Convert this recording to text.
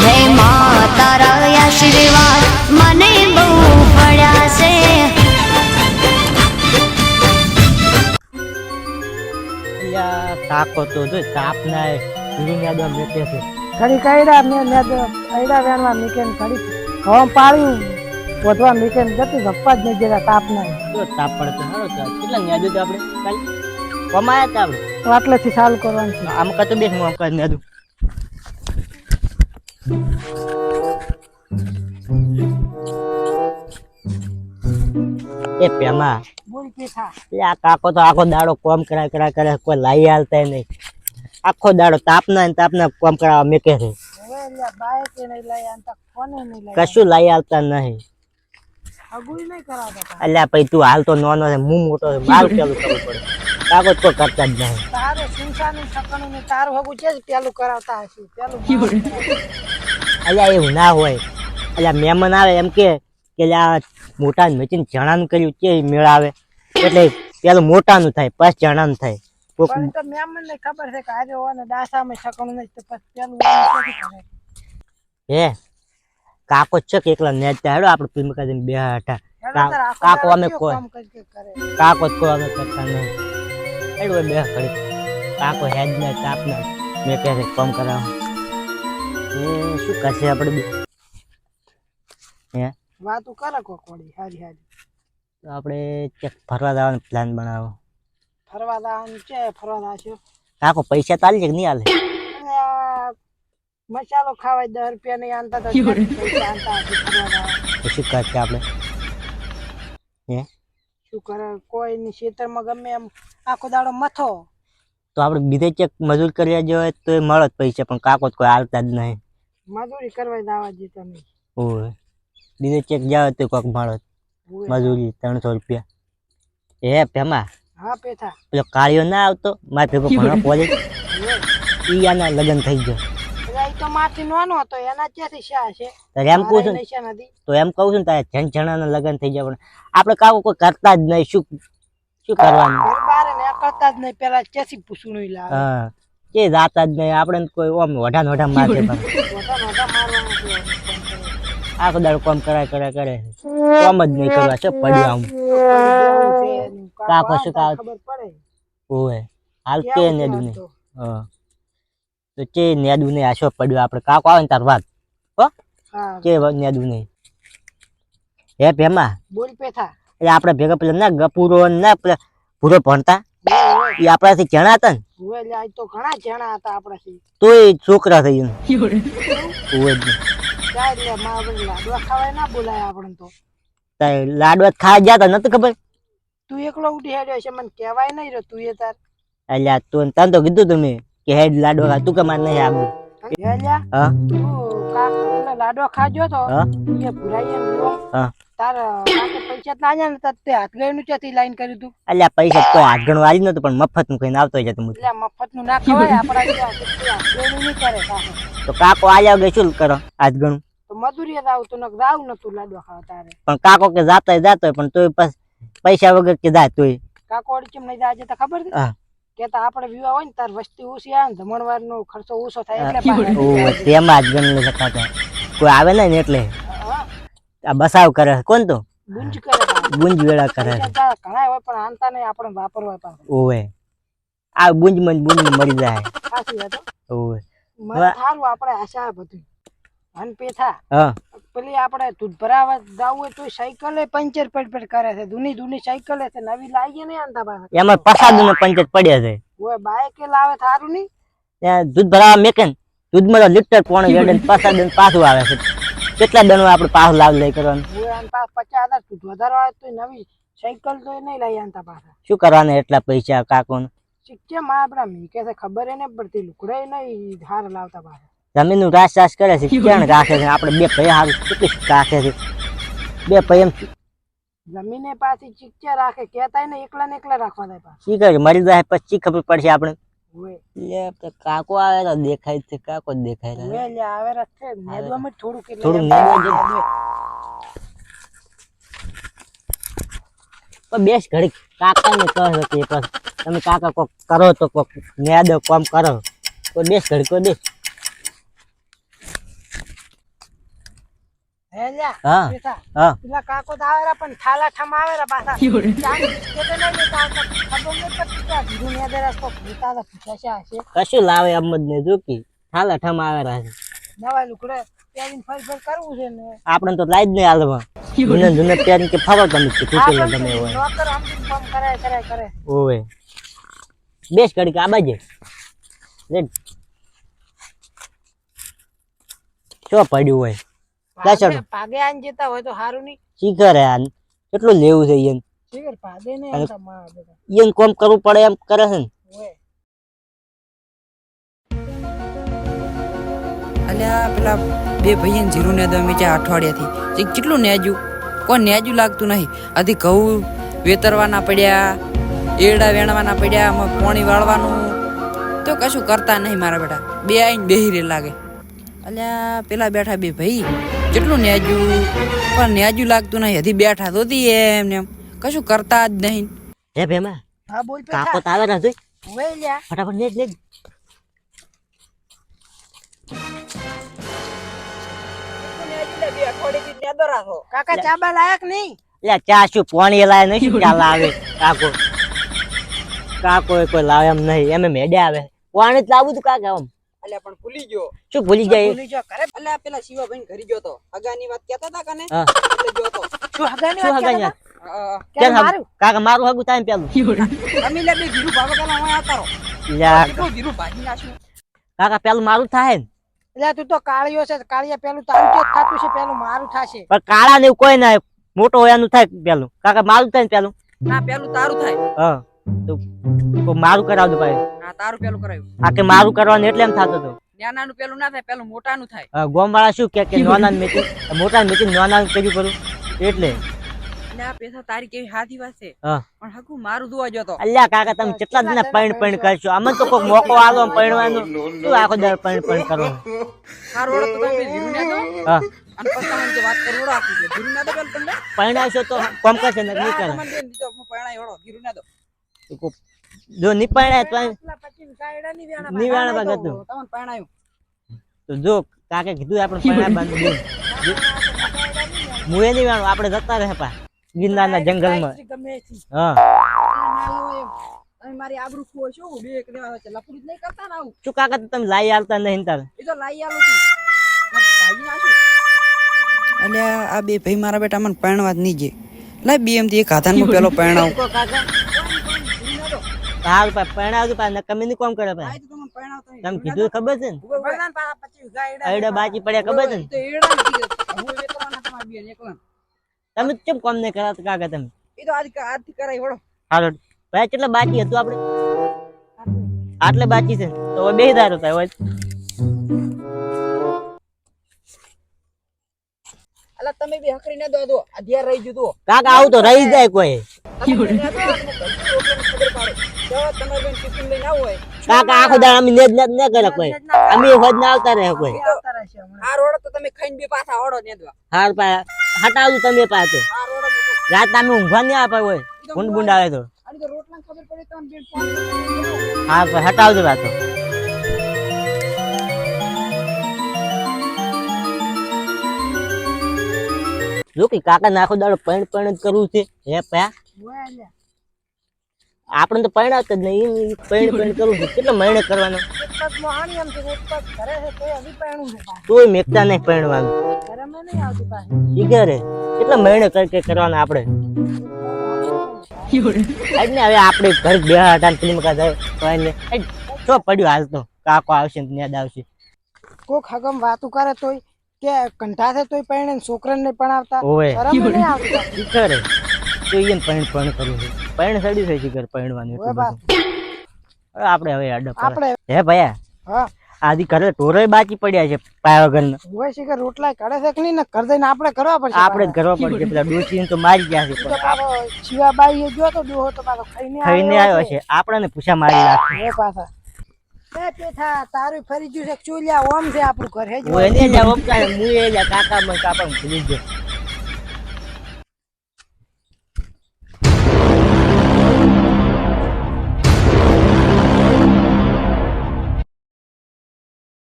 હે માં તારા આશીર્વાદ મને બહુ પડ્યા છે. કાકો તો જો તાપ ના યાદવા બેઠે છે. ઘડી કઈડા મેં કઈડા વેણવા મીકેન ઘડી હવા પાડ્યું વધવા મીકેન જતું ધપ્પા જ નહીં જરા તાપ ના જો તાપ પડે તો સારો છે. કેટલા યાદો તો આપણે કાલ કમાયા હતા આપણે આટલેથી ચાલુ કરવાનું છે. આમ કાતો બેસ હું આમ કાત યાદો એ પેમા બોલ કે થા આ કાકો તો આખો દાડો કોમ કરા કરે કોઈ લાઈ હાલતા નહીં. આખો દાડો તાપના કોમ કરાવવા મેકે છે. હવે લ્યા બાય કે નહીં લઈ આનતા કોને નહીં લઈ કશું લાઈ હાલતા નહીં. અગુઈ નહીં કરાવતા અલ્યા પછી તું હાલ તો નોનો છે મું મોટો છે માલ પેલું કરવું પડે. કાકો તો કરતા જ નહીં. તારે સુનસાનું સકણું ને તારું હગું છે જ પેલું કરાવતા હશે પેલું અલ્યા એવું ના હોય. અલ્યા મહેમાન આવે એમ કે આ મોટા મેચીને જણાનું કર્યું કે મેળ આવે એટલે પેલું મોટાનું થાય પછી જણાનું થાય. પણ તો મેમન ને ખબર છે કે આજે ઓને દાસામાં સકણું નહીં તો પછી પેલું કરે. હે કાકો છે કે એકલા નેજ હેડો આપણે પીમ કરીને બે હટા કાકો અમે કોઈ કાકો જ કોઈ અમે કરતા નહીં. હેડો બે ઘડી કાકો હેડ ને તાપ ના મેં કહે કામ કરાવ શું કરશે આપણે બી હે વાતું કરે કોક વળી હારી હારી તો આપણે ચેક ફરવા જવાનો પ્લાન બનાવો. ફરવા જવાનું છે ફરવા જાશું કાકો પૈસા તાલી છે કે નહીં હાલે? મસાલો ખાવાય 10 રૂપિયા નહીં આનતા તો પૈસા આનતા ફરવા જવાનું. તો શું કરશે આપણે હે શું કરે કોઈ ની ખેતરમાં ગમે એમ આખો દાડો મથો તો આપણે બીજે ચેક મજૂર કર્યા જોઈએ તો એ મળે પૈસા પણ કાકો તો કોઈ હાલતા જ નહીં. મજૂરી કરવા દાવા જતા નહીં. ઓય બીજે ચેક જાવ તો કોક મળે મજૂરી 300 રૂપિયા. એ પેમા હા પેથા પેલો કાળિયો ના આવતો મારે ભેગો ભણવા કોલેજ ઈ આના લગ્ન થઈ ગયો. એ તો માથી નાનો હતો એના ક્યાંથી શા છે તારે એમ કહું છું તો એમ કહું છું ને તારે જણાના લગ્ન થઈ જાય પણ આપણે કાકો કોઈ કરતા જ નહીં. શું કરવાનું બારે ને કરતા જ નહીં પેલા ક્યાંથી પૂછવું લાવે. હા કે જાતા જ નહીં આપણે કોઈ ઓમ વઢા મારશે પણ આખો દાડો કામ કરે કામ જ નહીં કરવા છે પડ્યું આમ કાકો શું કાવ ઓય હાલ કે નેદું નહીં. હા તો કે નેદું નહીં આશો પડ્યો આપણે કાકો આવે ને તાર વાત હો કે નેદું નહીં. હે ભેમા બોલ પેથા એટલે આપણે ભેગા પેલા ના ગપુરો ના પેલા પૂરો ભણતા એ આપણાથી જણા હતા ને તો ઘણા જણા હતા આપણાથી તો એ છોકરા થઈ લાડવા ખાવાય ના બોલાય આપણે તો લાડવા ખાવા ગયા તા નથી ખબર તું એકલો ઉઠી હેડ્યો છે મને કહેવાય નહીં રહ્યો તું એ તાર અલ્યા તું તને તો કીધું તમે કે હેડ લાડવા ખા તું કે મારે નહીં આવું. હા તું લાડવા ખાજો તો હા એ ભુરાઈ હા તાર પૈસા ના આયા ને તે હાથ ગયું ત્યાંથી લાઈન કર્યું તું. અલ્યા પૈસા તો હાથ ગણવા આવી નતું પણ મફત નું કહીને આવતો જતો એટલે મફત નું ના ખવાય આપડા હાથ ગયું નહીં કરે તો કાકો આલ્યા ગઈ શું કરો હાથ ગણું તો મજૂરી આવ તો જાવ નતું લાડવા ખાવા તારે પણ કાકો કે જાતો પણ તોય પૈસા વગર કે જાય તોય કાકો અડી કેમ નહીં જાય તો ખબર છે કેતા આપણે વિવાહ હોય ને તાર વસ્તી ઓછી આવે ને જમણવાર નો ખર્ચો ઓછો થાય એટલે તેમાં જ ગણી શકાતા કોઈ આવે ને એટલે આ બસાવ કરે કોણ તો ગુંજ વેળા કરે ઘણા હોય પણ આનતા નહીં આપણે વાપરવા પાસે ઓવે આ ગુંજ મરી જાય સાચી વાત ઓવે મને સારું આપણે આશા બધું અન પેથા હા પેલી આપણે દૂધ ભરાવા જાવું હોય તો સાયકલે પંચર પડ કરે છે જૂની સાયકલ છે નવી લાવીએ ને આનતા પાસે એમાં પસાદનો પંચર પડ્યા છે ઓય બાઈક લાવે થારું નહીં ત્યાં દૂધ ભરાવા મેકેન દૂધમાં તો લીટર પોણે વેડે પસાદન પાછું આવે છે કેટલા દણો આપણે પાછું લાવ લઈ કરવાનું ઓય આન પાસ 50,000 દૂધ વધારો આવે તો નવી સાયકલ તો નહીં લઈ આનતા પાસે શું કરવાના એટલા પૈસા કાકોને શીખે માં આપડા મીકે છે ખબર એને પડતી લુકડે નહીં હાર લાવતા પાસે જમીન નું રાસ કરે છે ક્યાં રાખે છે આપણે બે ભાઈ હારું કેટલી રાખે છે બે ભાઈ એમ જમીને પાછી ચીકચા રાખે કેતાય ને એકલા રાખવા દે પાછા શી કરે મરી જાય પછી ખબર પડશે આપણે ઓય લે કાકો આવે તો દેખાય છે કાકો દેખાય ઓય લે આવે રસ્તે નેદવામાં થોડું કે થોડું નેદવા પણ બેસ ઘડી કાકાને કહે કે બસ તમે કાકા કોક કરો તો કોક નેદો કામ કરો કોઈ બેસ ઘડી કોઈ બેસ હે લ્યા હા બેટા હા પેલા કાકો તો આવેરા પણ થાલા ઠામ આવેરા પાછા ચાંદ કેતે નહીં લેતા આવતા. ખબર નહીં પડતી કે આ ધીરું ને દે રસ્તો ભૂતા તો પૂછ્યા હશે કશું લાવે એમ જ નહીં જોકી હાલા ઠમ આવેલા છે નવા લુકડે પેરીને ફર કરવું છે ને આપણે તો લાઈ જ નહીં હાલવા જૂને જૂને પહેરીને કે ફરો તમે કે તૂટેલો તમે હોય નોકર આમ કામ કરે ઓવે બેસ ઘડી આ બાજે રેડ શું પડ્યું હોય પાગે આને જતા હોય તો સારું નહીં શીખર હે આ કેટલું લેવું છે ઈયન શીખર પાગે ને આવતા માં બેટા ઈયન કોમ કરવું પડે એમ કરે છે ને ઓય અલ્યા પેલા બે ભાઈને જીરું ને દમે છે અઠવાડિયાથી કેટલું નેજું કોઈ નેજું લાગતું નહીં આથી ઘઉં વેતરવાના પડ્યા એરડા વેણવાના પડ્યા આમાં પાણી વાળવાનું તો કશું કરતા નહીં મારા બેટા બે આઈને બેહી રે લાગે અલ્યા પેલા બેઠા બે ભાઈ કેટલું નેજું પણ નેજું લાગતું નહીં હજી બેઠા તો એમને એમ કશું કરતા જ નહીં હે ભેમા હા બોલ કાકો તો આવે ના જોઈ ઓય લ્યા ફટાફટ નેજ નેજ કાકા ચાબા લાયક નહીં લે ચા શું પાણી લાવે નહીં શું ચા લાવે કાકો કાકો એ કોઈ લાવે એમ નહીં એમ મેડે આવે પાણી જ લાવું તું કાકા આમ અલ્યા પણ ભૂલી ગયો શું ભૂલી જાય ભૂલી જો કરે અલ્યા પેલા શિવાભાઈ ઘરી ગયો તો હગાની વાત કહેતા હતા કને હા એટલે ગયો તો શું હગાની શું વાત હગાઈ કરતા કેમ કેમ મારું કાકા મારું હગું થાય પેલું તમે લે બે ગીરું ભાવે પેલા હું આવતા રહો લ્યા કેટલું ગીરું ભાજી નાખ્યું કાકા પેલું મારું થાય ને એટલે તું તો કાળિયો છે કાળિયા પેલું તારું જે થાતું છે પેલું મારું થાશે પણ કાળા ને એવું કોઈ ના મોટો હોય એનું થાય પેલું કાકા મારું થાય ને પેલું ના પેલું તારું થાય હા તો કોઈ મારું કરાવજો ભાઈ હા તારું પેલું કરાયું આ કે મારું કરવાનું એટલે એમ થતું હતું નાનાનું પેલું ના થાય પેલું મોટાનું થાય ગોમ વાળા શું કે નાના મેચી મોટા મેચી નાના કર્યું કરું એટલે એટલે આ પૈસા તારી કેવી હાથી વાત છે હા પણ હકુ મારું જોવા જતો અલ્યા કાકા તમે કેટલા દિન પૈણ કરશો અમને તો કોઈ મોકો આલો પૈણવાનું શું આખો દર પૈણ કરો સારું ઓળખ તો તમે જીરું ને દો હા અને પછી તમને જે વાત કરું રાખી દે જીરું ના દો પેલું તમને પૈણાશો તો કોમ કરશે ને નહીં કરે તમને દીધો હું પૈણા એવડો જીરું ના દો જો નહીં પૈણાય તો પછી કાયડા ની વેણા નહીં વેણા ભાગ હતું તમને પૈણાયું તો જો કાકે કીધું આપણે પૈણા બાંધી દે મુએ નહીં વેણું આપણે જતા રહે પા ગિરનારના જંગલમાં ગમે છે હા તમે મારી આબરૂ ખો છો બે એક દેવા છે લપડી નહીં કરતા ને આવું શું કાકા તમે લાઈ આલતા નહીં તાર એ તો લાઈ આલું છું ભાજી નાશું અલ્યા આ બે ભાઈ મારા બેટા મને પૈણવા જ નહીં જે લાય બે એમથી એક હાથાનમાં પેલો પૈણાવ કાકા હાલ પા પૈણાવજો પા ને કમી ની કોમ કરે પા તો તમને પૈણાવતો નહીં તમે કીધું ખબર છે ને ભગવાન પાછા પછી ગાયડા આઈડા બાકી પડ્યા ખબર છે ને તો એડા નથી હું વેતવાના તમારા બે એકલા તમે કેમ કોમ નહીં કરાવતા કાકા તમે એ તો આજથી કરાય વળો હાલો ભાઈ કેટલા બાકી હતું આપણે આટલે બાકી છે તો હવે બે દારો થાય હોય અલા તમે બે હકરી ના દો અધ્યાર રહી ગયું તો કાકા આવું તો રહી જાય કોઈ તમે બેન ટિફિન લઈને આવો હોય કાકા આખો દાડા અમે નેજ ન કરે કોઈ અમે હોજ ના આવતા રહે કોઈ આવતા રહેશે હમણાં. આ રોડ તો તમે ખાઈને બે પાછા ઓડો નેદવા હાર પા હટાવજો તમે પાછો આ રોડ મોટું રાત અમે ઊંઘવા નહીં આપે હોય ગુંડ ગુંડ આવે તો અને તો રોટલા ખબર પડે તો આમ બેન ફોન હા પા હટાવજો પાછો જો કે કાકા નાખો દાડો પૈણ જ કરવું છે હે પા ઓય લ્યા. આપણે તો પૈણાવતા જ નહીં પૈણ કરવું છે કેટલો મહિને કરવાનો એક પગ મોહાણી આમ છે, એક પગ ઘરે છે તોય હજી પહેણું છે પાછું. તોય મેકતા નહીં પૈણવાનું ઘરે મેં નહીં આવતી પાછી. ઈ ઘરે કેટલા મહિને કરી કરવાના આપણે આજ ને હવે આપણે ઘર બે હટાને ફિલ્મ કાઢે તો એને શું પડ્યું હાલ તો કાકો આવશે ને યાદ આવશે કોક હગમ વાતું કરે તોય કે કંઠા છે તોય પહેણે ને છોકરાને નહીં ભણાવતા. ઓવે ઘરે મેં નહીં આવતી પાછી. ઈ ઘરે તો એને પૈણ કરવું છે પૈણ સડી થઈ છે ઘર પૈણવાનું ઓય એટલું બા, બધું હવે આપણે હવે અડપ આપણે હે ભયા હા આદિ ઘરે ઢોરોય બાકી પડ્યા છે પાયા વગરના હોય છે કે રોટલા કરે છે કે નહીં ને ઘર જઈને આપણે કરવા પડશે આપણે જ કરવા પડશે પેલા ડોશીને તો મારી ગયા છે તો પણ પાછો શિવાબાઈ એ ગયો તો ડોહો તો પાછો ખાઈને આવ્યો છે આપણને પૂછા મારી નાખે એ પાછા એ પેથા તારું ફરી ગયું છે ચોલિયા ઓમ છે આપણું ઘર હે જ હું એને જ ઓમકાર હું એ કાકા કાપા ભૂલી ગયો